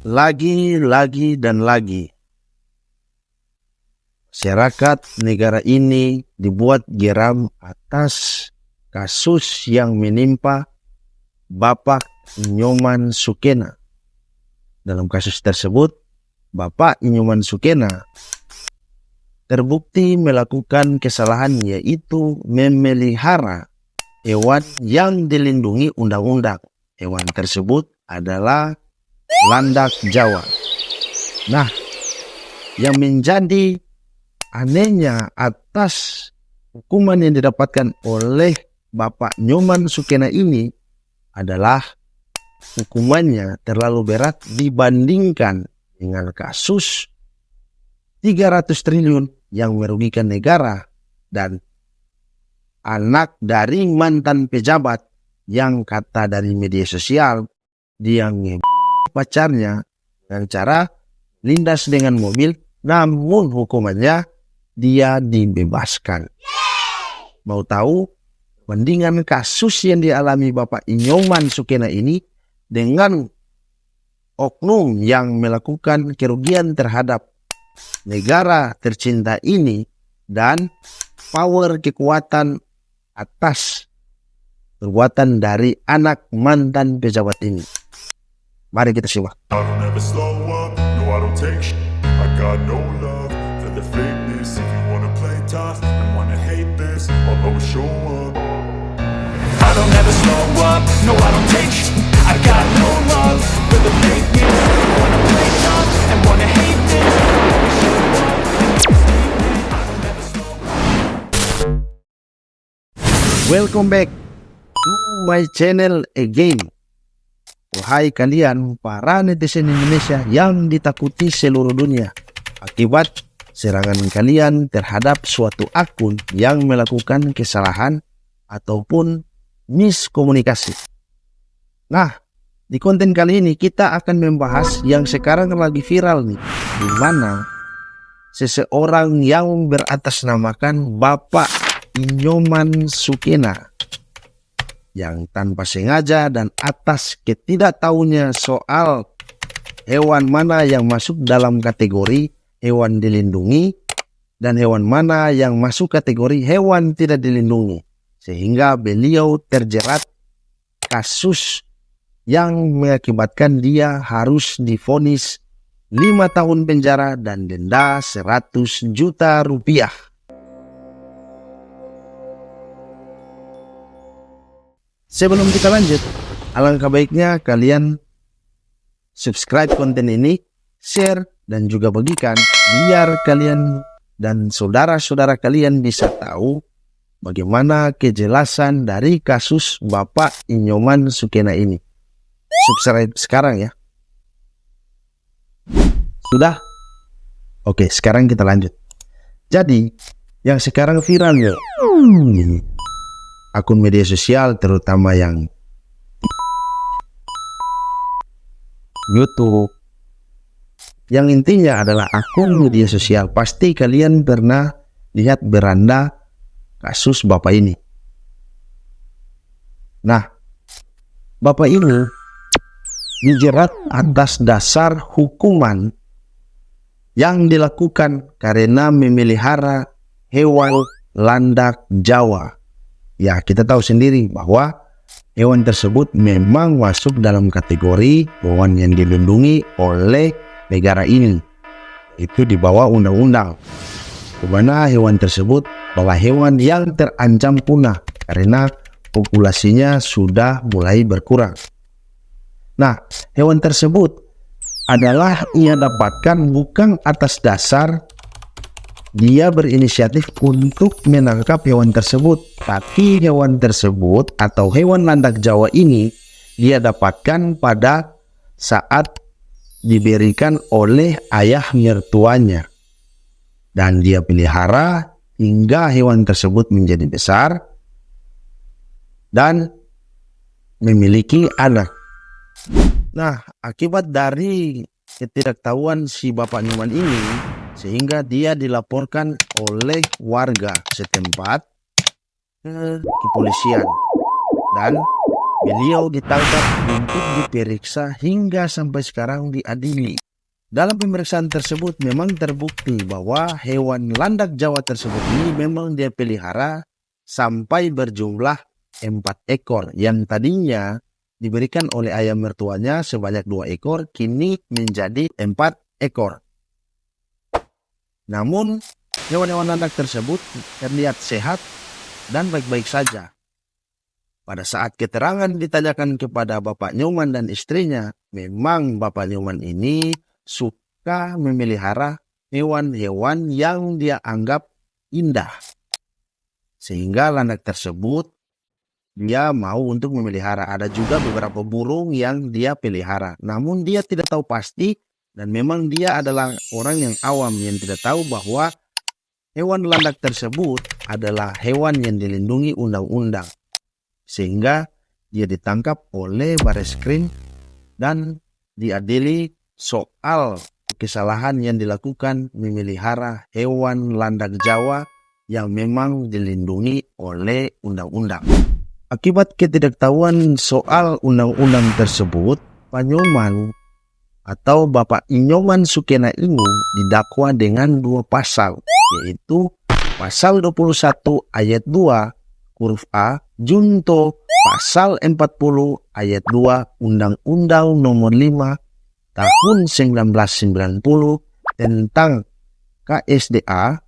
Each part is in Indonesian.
Lagi dan lagi, masyarakat negara ini dibuat geram atas kasus yang menimpa Bapak Nyoman Sukena. Dalam kasus tersebut, Bapak Nyoman Sukena terbukti melakukan kesalahan, yaitu memelihara hewan yang dilindungi undang-undang. Hewan tersebut adalah landak Jawa. Nah, yang menjadi anehnya atas hukuman yang didapatkan oleh Bapak Nyoman Sukena ini adalah hukumannya terlalu berat dibandingkan dengan kasus 300 triliun yang merugikan negara dan anak dari mantan pejabat yang kata dari media sosial dia pacarnya dengan cara lindas dengan mobil, namun hukumannya dia dibebaskan. Mau tahu bandingan kasus yang dialami Bapak Nyoman Sukena ini dengan oknum yang melakukan kerugian terhadap negara tercinta ini dan power kekuatan atas perbuatan dari anak mantan pejabat ini. Mari kita simak. Welcome back to my channel again. Wahai kalian para netizen Indonesia yang ditakuti seluruh dunia akibat serangan kalian terhadap suatu akun yang melakukan kesalahan ataupun miskomunikasi. Nah, di konten kali ini kita akan membahas yang sekarang lagi viral nih, di mana seseorang yang beratasnamakan Bapak Nyoman Sukena yang tanpa sengaja dan atas ketidaktahunya soal hewan mana yang masuk dalam kategori hewan dilindungi dan hewan mana yang masuk kategori hewan tidak dilindungi, sehingga beliau terjerat kasus yang mengakibatkan dia harus divonis 5 tahun penjara dan denda 100 juta rupiah. Sebelum kita lanjut, alangkah baiknya kalian subscribe konten ini, share, dan juga bagikan biar kalian dan saudara-saudara kalian bisa tahu bagaimana kejelasan dari kasus Bapak Nyoman Sukena ini. Subscribe sekarang ya. Sudah? Oke, sekarang kita lanjut. Jadi, yang sekarang viral ya, akun media sosial terutama yang YouTube, yang intinya adalah akun media sosial. Pasti kalian pernah lihat beranda kasus Bapak ini. Nah, Bapak ini dijerat atas dasar hukuman yang dilakukan karena memelihara hewan landak Jawa. Ya, kita tahu sendiri bahwa hewan tersebut memang masuk dalam kategori hewan yang dilindungi oleh negara ini. Itu di bawah undang-undang. Di mana hewan tersebut adalah hewan yang terancam punah karena populasinya sudah mulai berkurang. Nah, hewan tersebut adalah ia dapatkan bukan atas dasar dia berinisiatif untuk menangkap hewan tersebut, tapi hewan tersebut atau hewan landak Jawa ini dia dapatkan pada saat diberikan oleh ayah mertuanya, dan dia pelihara hingga hewan tersebut menjadi besar dan memiliki anak. Nah, akibat dari ketidaktahuan si Bapak Nyoman ini, sehingga dia dilaporkan oleh warga setempat ke kepolisian dan beliau ditangkap untuk diperiksa hingga sampai sekarang diadili. Dalam pemeriksaan tersebut memang terbukti bahwa hewan landak Jawa tersebut ini memang dia pelihara sampai berjumlah 4 ekor yang tadinya diberikan oleh ayah mertuanya sebanyak 2 ekor, kini menjadi 4 ekor. Namun hewan-hewan landak tersebut terlihat sehat dan baik-baik saja. Pada saat keterangan ditanyakan kepada Bapak Nyoman dan istrinya, memang Bapak Nyoman ini suka memelihara hewan-hewan yang dia anggap indah. Sehingga landak tersebut dia mau untuk memelihara. Ada juga beberapa burung yang dia pelihara. Namun dia tidak tahu pasti dan memang dia adalah orang yang awam yang tidak tahu bahwa hewan landak tersebut adalah hewan yang dilindungi undang-undang. Sehingga dia ditangkap oleh Bareskrim dan diadili soal kesalahan yang dilakukan memelihara hewan landak Jawa yang memang dilindungi oleh undang-undang. Akibat ketidaktahuan soal undang-undang tersebut, Pak Nyoman atau Bapak Nyoman Sukena ini didakwa dengan 2 pasal, yaitu pasal 21 ayat 2 huruf A junto pasal 40 ayat 2 Undang-Undang Nomor 5 Tahun 1990 tentang KSDA_HE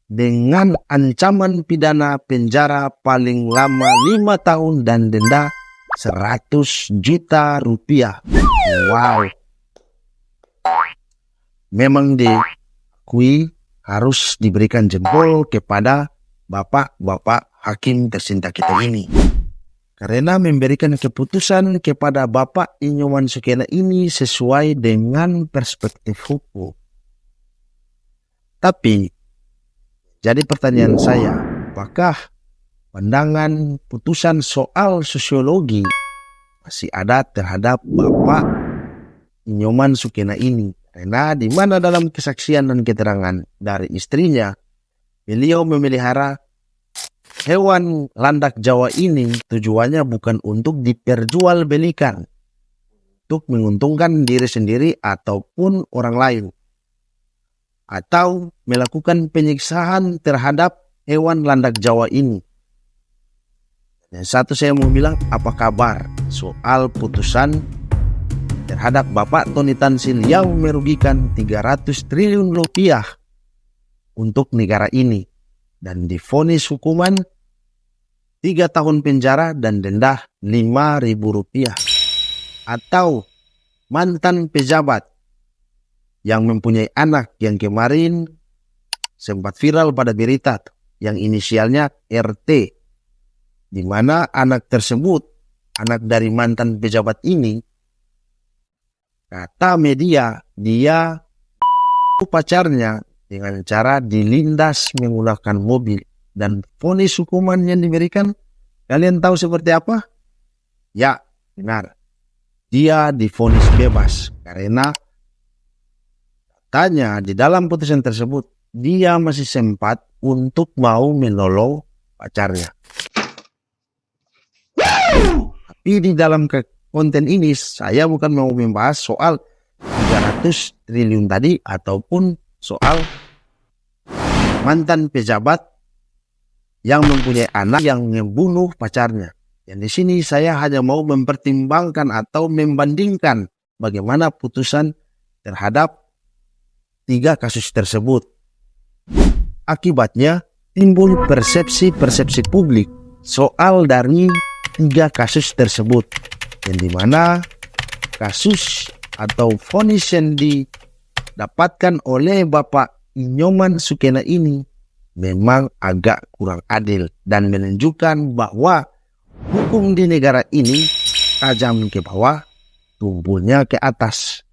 dengan ancaman pidana penjara paling lama 5 tahun dan denda 100 juta rupiah. Wow. Memang diakui harus diberikan jempol kepada bapak-bapak hakim tercinta kita ini. Karena memberikan keputusan kepada Bapak Nyoman Sukena ini sesuai dengan perspektif hukum. Tapi, jadi pertanyaan saya, apakah pandangan putusan soal sosiologi masih ada terhadap Bapak Nyoman Sukena ini? Karena di mana dalam kesaksian dan keterangan dari istrinya, beliau memelihara hewan landak Jawa ini tujuannya bukan untuk diperjualbelikan, untuk menguntungkan diri sendiri ataupun orang lain, atau melakukan penyiksaan terhadap hewan landak Jawa ini. Dan satu saya mau bilang, apa kabar soal putusan terhadap Bapak Tony Tansil yang merugikan 300 triliun rupiah untuk negara ini dan divonis hukuman 3 tahun penjara dan denda 5.000 rupiah. Atau mantan pejabat yang mempunyai anak yang kemarin sempat viral pada berita yang inisialnya RT, di mana anak tersebut, anak dari mantan pejabat ini, kata media dia pacarnya dengan cara dilindas menggunakan mobil. Dan vonis hukuman yang diberikan, kalian tahu seperti apa? Ya, benar. Dia divonis bebas karena katanya di dalam putusan tersebut dia masih sempat untuk mau menolong pacarnya. Tapi di dalam konten ini saya bukan mau membahas soal 300 triliun tadi ataupun soal mantan pejabat yang mempunyai anak yang membunuh pacarnya. Dan di sini saya hanya mau mempertimbangkan atau membandingkan bagaimana putusan terhadap 3 kasus tersebut. Akibatnya timbul persepsi publik soal dari 3 kasus tersebut, yang dimana kasus atau vonis yang didapatkan oleh Bapak Nyoman Sukena ini memang agak kurang adil dan menunjukkan bahwa hukum di negara ini tajam ke bawah, tumpulnya ke atas.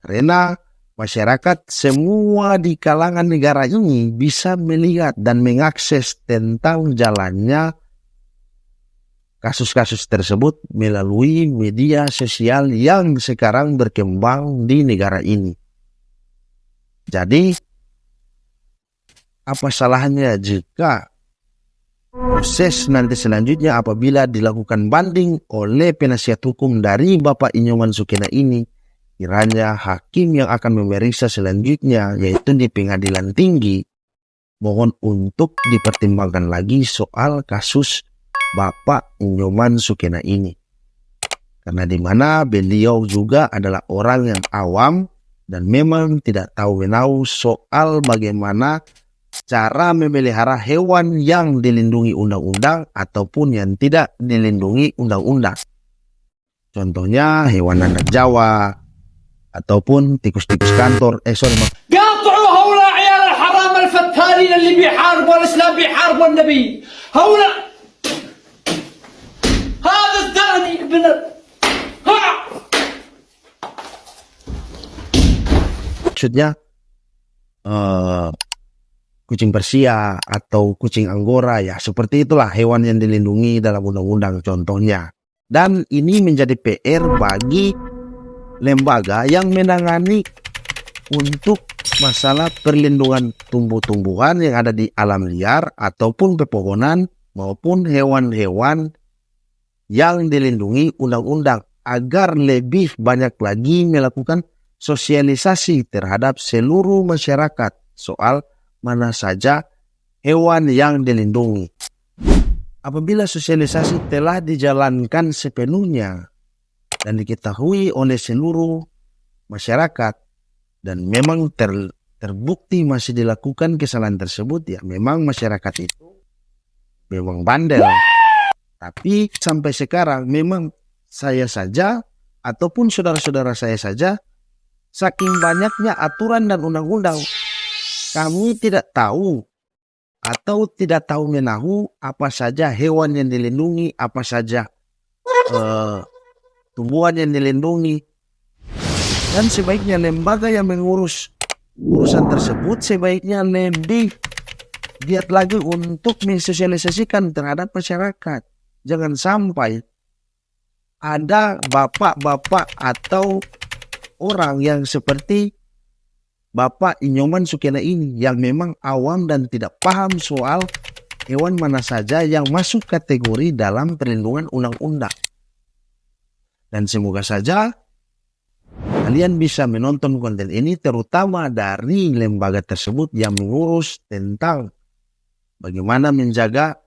Karena masyarakat semua di kalangan negara ini bisa melihat dan mengakses tentang jalannya kasus-kasus tersebut melalui media sosial yang sekarang berkembang di negara ini. Jadi, apa salahnya jika Proses nanti selanjutnya apabila dilakukan banding oleh penasihat hukum dari Bapak Inyoman Sukena ini, kiranya hakim yang akan memeriksa selanjutnya, yaitu di pengadilan tinggi, mohon untuk dipertimbangkan lagi soal kasus Bapak Inyoman Sukena ini. Karena di mana beliau juga adalah orang yang awam dan memang tidak tahu menahu soal bagaimana cara memelihara hewan yang dilindungi undang-undang ataupun yang tidak dilindungi undang-undang. Contohnya hewan anak Jawa ataupun tikus-tikus kantor. قاطعوا هؤلاء عيال الحرام الفتالين اللي بيحاربوا الإسلام بيحاربوا النبي. هؤلاء هذا الثاني ابن Maksudnya kucing Persia atau kucing Anggora, ya seperti itulah hewan yang dilindungi dalam undang-undang contohnya. Dan ini menjadi PR bagi lembaga yang menangani untuk masalah perlindungan tumbuh-tumbuhan yang ada di alam liar ataupun pepohonan maupun hewan-hewan yang dilindungi undang-undang, agar lebih banyak lagi melakukan sosialisasi terhadap seluruh masyarakat soal mana saja hewan yang dilindungi. Apabila sosialisasi telah dijalankan sepenuhnya dan diketahui oleh seluruh masyarakat dan memang terbukti masih dilakukan kesalahan tersebut, ya memang masyarakat itu memang bandel. Tapi sampai sekarang memang saya saja ataupun saudara-saudara saya saja, saking banyaknya aturan dan undang-undang, kami tidak tahu atau tidak tahu menahu apa saja hewan yang dilindungi, apa saja tumbuhan yang dilindungi. Dan sebaiknya lembaga yang mengurus urusan tersebut sebaiknya lebih giat lagi untuk mensosialisasikan terhadap masyarakat. Jangan sampai ada bapak-bapak atau orang yang seperti Bapak Inyoman Sukena ini yang memang awam dan tidak paham soal hewan mana saja yang masuk kategori dalam perlindungan undang-undang. Dan semoga saja kalian bisa menonton konten ini terutama dari lembaga tersebut yang mengurus tentang bagaimana menjaga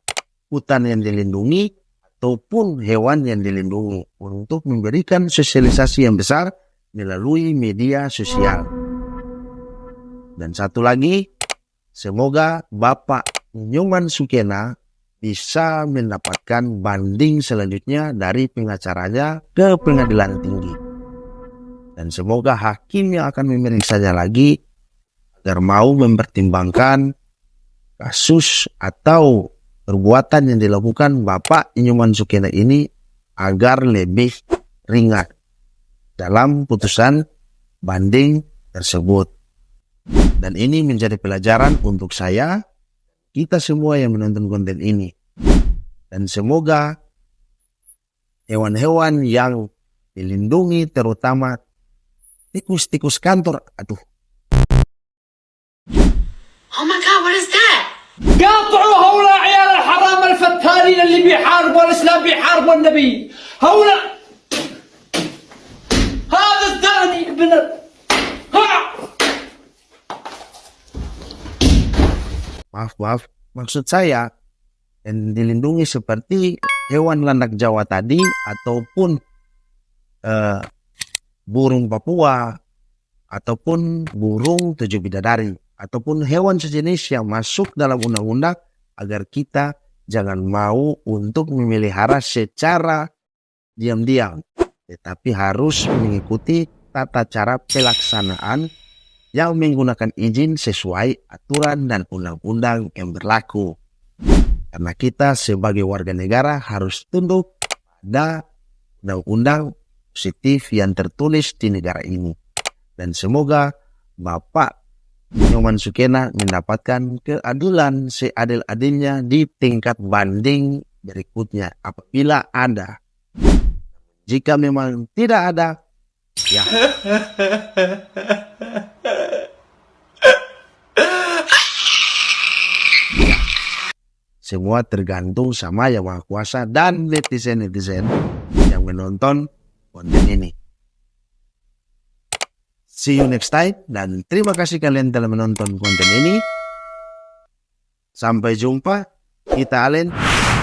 hutan yang dilindungi ataupun hewan yang dilindungi untuk memberikan sosialisasi yang besar melalui media sosial. Dan satu lagi, semoga Bapak Inyoman Sukena bisa mendapatkan banding selanjutnya dari pengacaranya ke pengadilan tinggi. Dan semoga hakim yang akan memeriksanya lagi agar mau mempertimbangkan kasus atau perbuatan yang dilakukan Bapak Inyoman Sukena ini agar lebih ringan dalam putusan banding tersebut. Dan ini menjadi pelajaran untuk saya, kita semua yang menonton konten ini. Dan semoga hewan-hewan yang dilindungi, terutama tikus-tikus kantor. Aduh. Oh my God, what is that? قاطعوا هؤلاء عيال الحرام الفتالين اللي بيحاربوا الإسلام بيحاربوا النبي. هؤلاء هذا الثاني ابن Maaf, maksud saya yang dilindungi seperti hewan landak Jawa tadi ataupun burung Papua ataupun burung tujuh bidadari ataupun hewan sejenis yang masuk dalam undang-undang, agar kita jangan mau untuk memelihara secara diam-diam, tetapi harus mengikuti tata cara pelaksanaan yang menggunakan izin sesuai aturan dan undang-undang yang berlaku. Karena kita sebagai warga negara harus tunduk pada undang-undang positif yang tertulis di negara ini. Dan semoga Bapak Inyoman Sukena mendapatkan keadilan seadil-adilnya di tingkat banding berikutnya apabila ada. Jika memang tidak ada, ya Semua tergantung sama Yang Maha Kuasa dan netizen-netizen yang menonton konten ini. See you next time, dan terima kasih kalian telah menonton konten ini. Sampai jumpa. Kita Alen,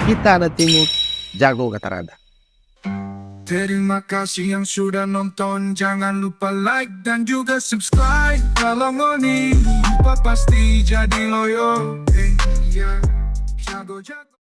kita ada Timur, jago Katarada. Terima kasih yang sudah nonton. Jangan lupa like dan juga subscribe. Kalau ngoni lupa pasti jadi loyo. Jago-jago.